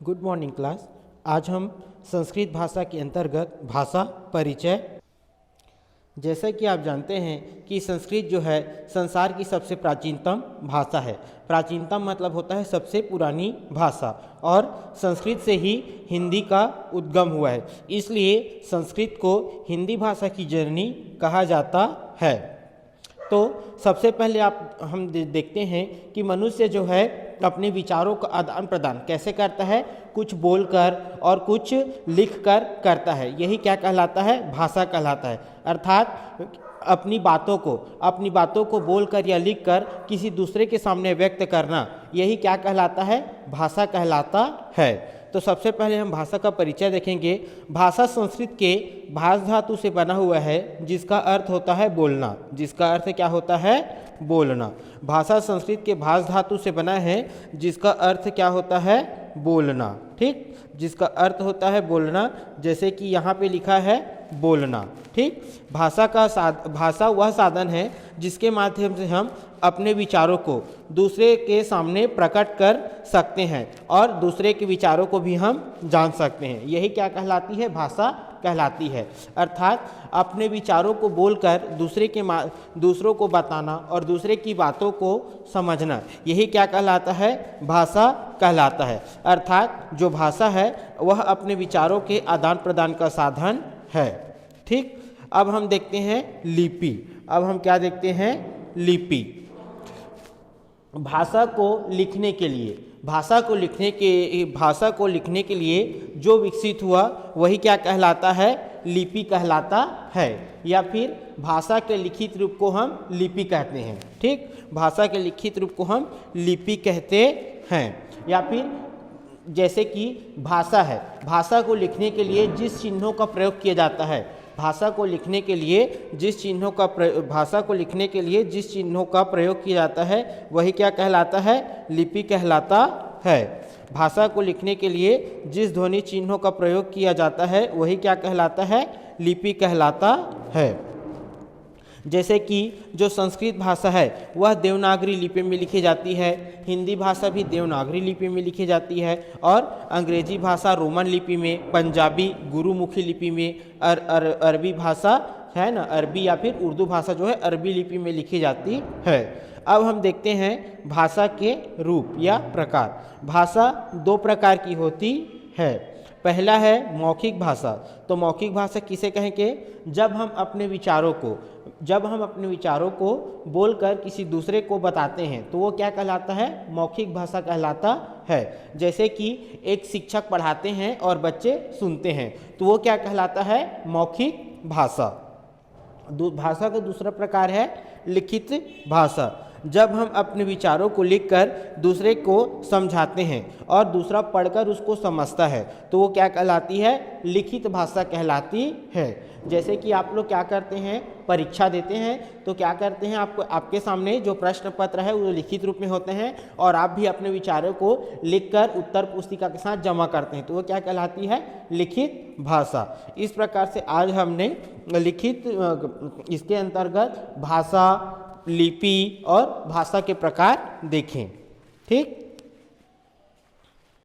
Good morning class. आज हम संस्कृत भाषा के अंतर्गत भाषा परिचय। जैसा कि आप जानते हैं कि संस्कृत जो है संसार की सबसे प्राचीनतम भाषा है। प्राचीनतम मतलब होता है सबसे पुरानी भाषा, और संस्कृत से ही हिंदी का उद्गम हुआ है। इसलिए संस्कृत को हिंदी भाषा की जननी कहा जाता है। तो सबसे पहले हम देखते हैं कि मनुष्य जो है अपने विचारों का आदान प्रदान कैसे करता है, कुछ बोलकर और कुछ लिखकर करता है। यही क्या कहलाता है? भाषा कहलाता है। अर्थात अपनी बातों को बोलकर या लिखकर किसी दूसरे के सामने व्यक्त करना, यही क्या कहलाता है? भाषा कहलाता है। तो सबसे पहले हम भाषा का परिचय देखेंगे। भाषा संस्कृत के भाष धातु से बना हुआ है, जिसका अर्थ होता है बोलना। जिसका अर्थ क्या होता है? बोलना। भाषा संस्कृत के भाष धातु से बना है, जिसका अर्थ क्या होता है? बोलना। ठीक, जिसका अर्थ होता है बोलना, जैसे कि यहाँ पे लिखा है बोलना। ठीक, भाषा वह साधन है जिसके माध्यम से हम अपने विचारों को दूसरे के सामने प्रकट कर सकते हैं और दूसरे के विचारों को भी हम जान सकते हैं। यही क्या कहलाती है? भाषा कहलाती है। अर्थात अपने विचारों को बोलकर दूसरों को बताना और दूसरे की बातों को समझना, यही क्या कहलाता है? भाषा कहलाता है। अर्थात जो भाषा है वह अपने विचारों के आदान प्रदान का साधन है। ठीक, अब हम देखते हैं लिपि। अब हम क्या देखते हैं? लिपि। भाषा को लिखने के लिए जो विकसित हुआ वही क्या कहलाता है? लिपि कहलाता है। या फिर भाषा के लिखित रूप को हम लिपि कहते हैं। ठीक, भाषा के लिखित रूप को हम लिपि कहते हैं। या फिर जैसे कि भाषा है, भाषा को लिखने के लिए जिस चिन्हों का प्रयोग किया जाता है, भाषा को लिखने के लिए जिस चिन्हों का प्रयोग किया जाता है वही क्या कहलाता है? लिपि कहलाता है। भाषा को लिखने के लिए जिस ध्वनि चिन्हों का प्रयोग किया जाता है वही क्या कहलाता है? लिपि कहलाता है। जैसे कि जो संस्कृत भाषा है वह देवनागरी लिपि में लिखी जाती है, हिंदी भाषा भी देवनागरी लिपि में लिखी जाती है, और अंग्रेजी भाषा रोमन लिपि में, पंजाबी गुरुमुखी लिपि में, अरबी भाषा है ना, अरबी या फिर उर्दू भाषा जो है अरबी लिपि में लिखी जाती है। अब हम देखते हैं भाषा के रूप या प्रकार। भाषा दो प्रकार की होती है। पहला है मौखिक भाषा। तो मौखिक भाषा किसे कहेंगे? जब हम अपने विचारों को बोलकर किसी दूसरे को बताते हैं तो वो क्या कहलाता है? मौखिक भाषा कहलाता है। जैसे कि एक शिक्षक पढ़ाते हैं और बच्चे सुनते हैं तो वो क्या कहलाता है? मौखिक भाषा। भाषा का दूसरा प्रकार है लिखित भाषा। जब हम अपने विचारों को लिखकर दूसरे को समझाते हैं और दूसरा पढ़कर उसको समझता है तो वो क्या कहलाती है? लिखित भाषा कहलाती है। जैसे कि आप लोग क्या करते हैं? परीक्षा देते हैं तो क्या करते हैं? आपके सामने जो प्रश्न पत्र है वो लिखित रूप में होते हैं और आप भी अपने विचारों को लिखकर उत्तर पुस्तिका के साथ जमा करते हैं तो वो क्या कहलाती है? लिखित भाषा। इस प्रकार से आज हमने इसके अंतर्गत भाषा, लिपि और भाषा के प्रकार देखें। ठीक।